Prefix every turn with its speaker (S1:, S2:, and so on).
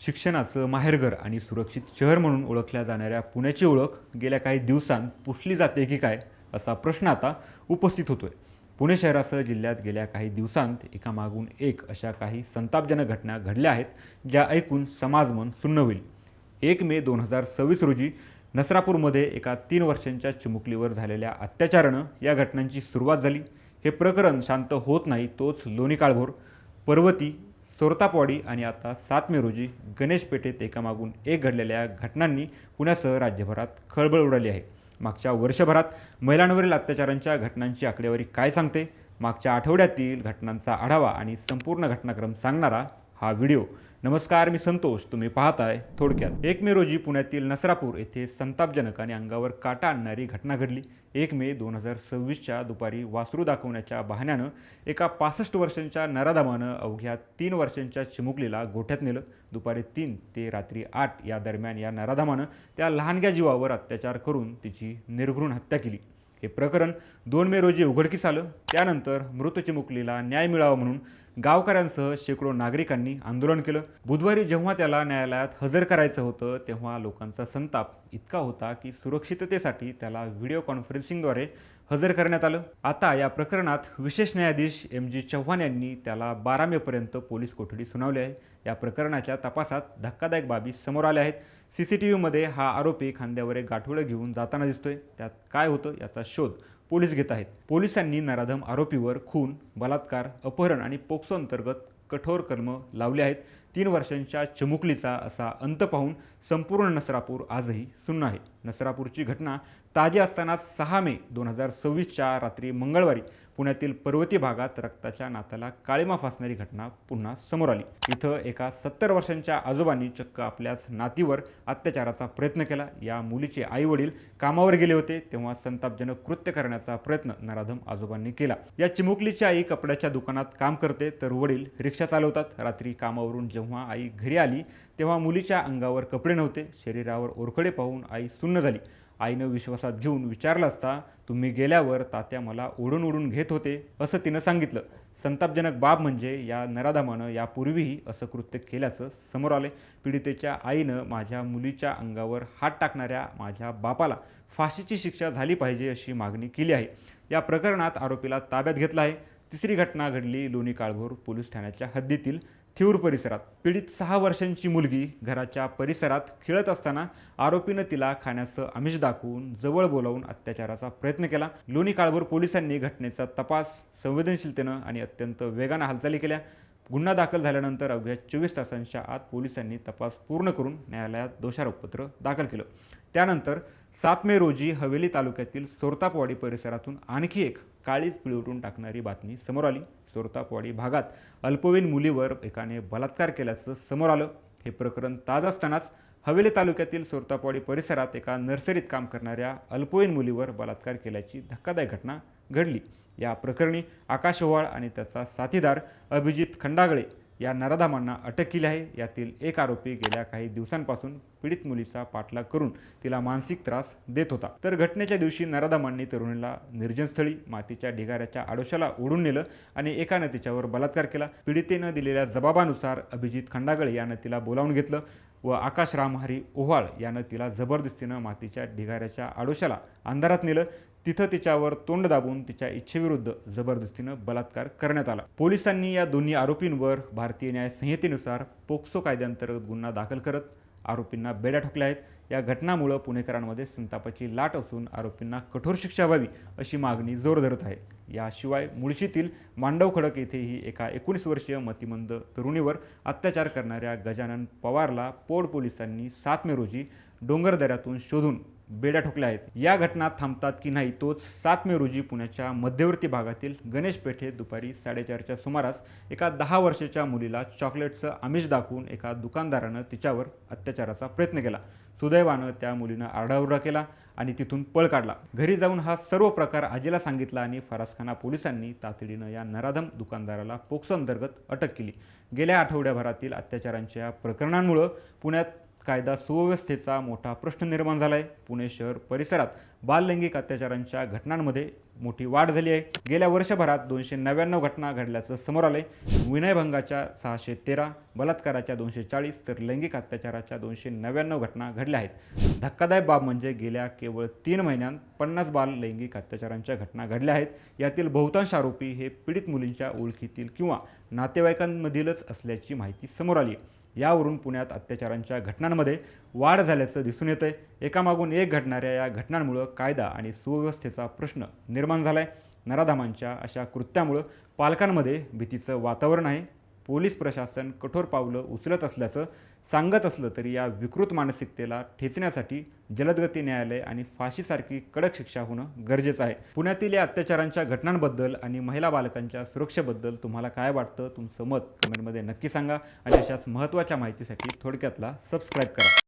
S1: शिक्षणाचं माहेरघर आणि सुरक्षित शहर म्हणून ओळखल्या जाणाऱ्या पुण्याची ओळख गेल्या काही दिवसांत पुसली जाते की काय असा प्रश्न आता उपस्थित होतोय. पुणे शहरासह जिल्ह्यात गेल्या काही दिवसांत एकामागून एक अशा काही संतापजनक घटना घडल्या आहेत, ज्या ऐकून समाजमन सुन्न होईल. 1 मे 2026 रोजी नसरापूरमध्ये एका 3 वर्षांच्या चिमुकलीवर झालेल्या अत्याचारानं या घटनांची सुरुवात झाली. हे प्रकरण शांत होत नाही तोच लोणी काळभोर, पर्वती, सोरतापवाडी आणि आता 7 मे रोजी गणेश पेठेत एकामागून एक घडलेल्या घटनांनी पुण्यासह राज्यभरात खळबळ उडाली आहे. मागच्या वर्षभरात महिलांवरील अत्याचारांच्या घटनांची आकडेवारी काय सांगते, मागच्या आठवड्यातील घटनांचा आढावा आणि संपूर्ण घटनाक्रम सांगणारा हा व्हिडिओ. नमस्कार, मी संतोष, तुम्ही पाहताय थोडक्यात. 1 मे रोजी पुण्यातील नसरापूर येथे संतापजनक आणि अंगावर काटा आणणारी घटना घडली. 1 मे 2026च्या दुपारी वासरू दाखवण्याच्या बहाण्यानं एका 65 वर्षांच्या नराधमानं अवघ्या 3 वर्षांच्या चिमुकलीला गोठ्यात नेलं. दुपारी 3 ते रात्री 8 या दरम्यान या नराधमानं त्या लहानग्या जीवावर अत्याचार करून तिची निर्घृण हत्या केली. हे प्रकरण 2 मे रोजी उघडकीस आलं. त्यानंतर मृत चिमुकलीला न्याय मिळावा म्हणून गावकऱ्यांसह शेकडो नागरिकांनी आंदोलन केलं. बुधवारी जेव्हा त्याला न्यायालयात हजर करायचं होतं तेव्हा लोकांचा संताप इतका होता की सुरक्षिततेसाठी त्याला व्हिडिओ कॉन्फरन्सिंगद्वारे हजर करण्यात आलं. आता या प्रकरणात विशेष न्यायाधीश MG चव्हाण यांनी त्याला 12 मेपर्यंत पोलीस कोठडी सुनावली आहे. या प्रकरणाच्या तपासात धक्कादायक बाबी समोर आल्या आहेत. CCTVमध्ये हा आरोपी खांद्यावर एक गाठोडं घेऊन जाताना दिसतोय. त्यात काय होतं याचा शोध पोलीस घेत आहेत. पोलिसांनी नराधम आरोपीवर खून, बलात्कार, अपहरण आणि पोक्सो अंतर्गत कठोर कलम लावले आहेत. 3 वर्षांच्या चिमुकलीचा असा अंत पाहून संपूर्ण नसरापूर आजही सुन्न आहे. नसरापूरची घटना ताजी असतानाच 6 मे 2026च्या रात्री मंगळवारी पुण्यातील पर्वती भागात रक्ताच्या नात्याला काळिमा फासणारी घटना पुन्हा समोर आली. इथं एका 70 वर्षांच्या आजोबांनी चक्क आपल्याच नातीवर अत्याचाराचा प्रयत्न केला. या मुलीचे आई वडील कामावर गेले होते तेव्हा संतापजनक कृत्य करण्याचा प्रयत्न नराधम आजोबांनी केला. या चिमुकलीची आई कपड्याच्या दुकानात काम करते तर वडील रिक्षा चालवतात. रात्री कामावरून जेव्हा आई घरी आली तेव्हा मुलीच्या अंगावर कपडे नव्हते. शरीरावर ओरखडे पाहून आई सुन्न झाली. आईनं विश्वासात घेऊन विचारलं असता तुम्ही गेल्यावर तात्या मला ओढून ओढून घेत होते असं तिनं सांगितलं. संतापजनक बाब म्हणजे या नराधमानं यापूर्वीही असं कृत्य केल्याचं समोर आले. पीडितेच्या आईनं माझ्या मुलीच्या अंगावर हात टाकणाऱ्या माझ्या बापाला फाशीची शिक्षा झाली पाहिजे अशी मागणी केली आहे. या प्रकरणात आरोपीला ताब्यात घेतलं आहे. तिसरी घटना घडली लोणी काळभोर पोलीस ठाण्याच्या हद्दीतील थिऊर परिसरात. पीडित 6 वर्षांची मुलगी घराच्या परिसरात खेळत असताना आरोपीनं तिला खाण्याचं आमिष दाखवून जवळ बोलावून अत्याचाराचा प्रयत्न केला. लोणी काळभोर पोलिसांनी घटनेचा तपास संवेदनशीलतेनं आणि अत्यंत वेगानं हालचाली केल्या. गुन्हा दाखल झाल्यानंतर अवघ्या 24 तासांच्या आत पोलिसांनी तपास पूर्ण करून न्यायालयात दोषारोपपत्र दाखल केलं. त्यानंतर 7 मे रोजी हवेली तालुक्यातील सोरतापवाडी परिसरातून आणखी एक काळीज पिळवटून टाकणारी बातमी समोर आली. सोरतापवाडी भागात अल्पवयीन मुलीवर एकाने बलात्कार केल्याचं समोर आलं. हे प्रकरण ताजं असतानाच हवेली तालुक्यातील सोरतापवाडी परिसरात एका नर्सरीत काम करणाऱ्या अल्पवयीन मुलीवर बलात्कार केल्याची धक्कादायक घटना घडली. या प्रकरणी आकाश ओवाळ आणि त्याचा साथीदार अभिजित खंडागळे या नराधमांना अटक केली आहे. यातील एक आरोपी गेल्या काही दिवसांपासून पीडित मुलीचा पाठलाग करून तिला मानसिक त्रास देत होता. तर घटनेच्या दिवशी नराधमांनी तरुणीला निर्जनस्थळी मातीच्या ढिगाऱ्याच्या आडोशाला ओढून नेलं आणि एकानं तिच्यावर बलात्कार केला. पीडितेनं दिलेल्या जबाबानुसार अभिजित खंडागळे यानं तिला बोलावून घेतलं व आकाश रामहरी ओव्हाळ यानं तिला जबरदस्तीनं मातीच्या ढिगाऱ्याच्या आडोशाला अंधारात नेलं. तिथं तिच्यावर तोंड दाबून तिच्या इच्छेविरुद्ध जबरदस्तीनं बलात्कार करण्यात आला. पोलिसांनी या दोन्ही आरोपींवर भारतीय न्याय संहितेनुसार पोक्सो कायद्याअंतर्गत गुन्हा दाखल करत आरोपींना बेड्या ठोकल्या आहेत. या घटनामुळे पुणेकरांमध्ये संतापाची लाट असून आरोपींना कठोर शिक्षा व्हावी अशी मागणी जोर धरत आहे. याशिवाय मुळशीतील मांडव खडक येथेही एका 19 वर्षीय मतिमंद तरुणीवर अत्याचार करणाऱ्या गजानन पवारला पोड पोलिसांनी 7 मे रोजी डोंगरदऱ्यातून शोधून बेड्या ठोकल्या आहेत. या घटना थांबतात की नाही तोच 7 मे रोजी पुण्याच्या मध्यवर्ती भागातील गणेश पेठेत दुपारी 4:30च्या सुमारास एका 10 वर्षाच्या मुलीला चॉकलेटचं आमिष दाखवून एका दुकानदारानं तिच्यावर अत्याचाराचा प्रयत्न केला. सुदैवानं त्या मुलीनं आरडाओरडा केला आणि तिथून पळ काढला. घरी जाऊन हा सर्व प्रकार आजीला सांगितला आणि फरासखाना पोलिसांनी तातडीनं या नराधम दुकानदाराला पोक्सो अंतर्गत अटक केली. गेल्या आठवड्याभरातील अत्याचारांच्या प्रकरणांमुळे पुण्यात कायदा सुव्यवस्थेचा मोठा प्रश्न निर्माण झाला आहे. पुणे शहर परिसरात बाललैंगिक अत्याचारांच्या घटनांमध्ये मोठी वाढ झाली आहे. गेल्या वर्षभरात 299 घटना घडल्याचं समोर आलंय. विनयभंगाच्या 613, बलात्काराच्या 240 तर लैंगिक अत्याचाराच्या 299 घटना घडल्या आहेत. धक्कादायक बाब म्हणजे गेल्या केवळ 3 महिन्यात 50 बाल लैंगिक अत्याचारांच्या घटना घडल्या आहेत. यातील बहुतांश आरोपी हे पीडित मुलींच्या ओळखीतील किंवा नातेवाईकांमधीलच असल्याची माहिती समोर आली आहे. यावरून पुण्यात अत्याचारांच्या घटनांमध्ये वाढ झाल्याचं दिसून येतंय. एकामागून एक घडणाऱ्या या घटनांमुळे कायदा आणि सुव्यवस्थेचा प्रश्न निर्माण झालाय. नराधामांच्या अशा कृत्यामुळे पालकांमध्ये भीतीचं वातावरण आहे. पोलीस प्रशासन कठोर पावलं उचलत असल्याचं सांगत असलं तरी या विकृत मानसिकतेला ठेचण्यासाठी जलदगती न्यायालय आणि फाशीसारखी कडक शिक्षा होणं गरजेचं आहे. पुण्यातील या अत्याचारांच्या घटनांबद्दल आणि महिला बालकांच्या सुरक्षेबद्दल तुम्हाला काय वाटतं? तुमचं मत कमेंटमध्ये नक्की सांगा आणि अशाच महत्त्वाच्या माहितीसाठी थोडक्यातला सबस्क्राईब करा.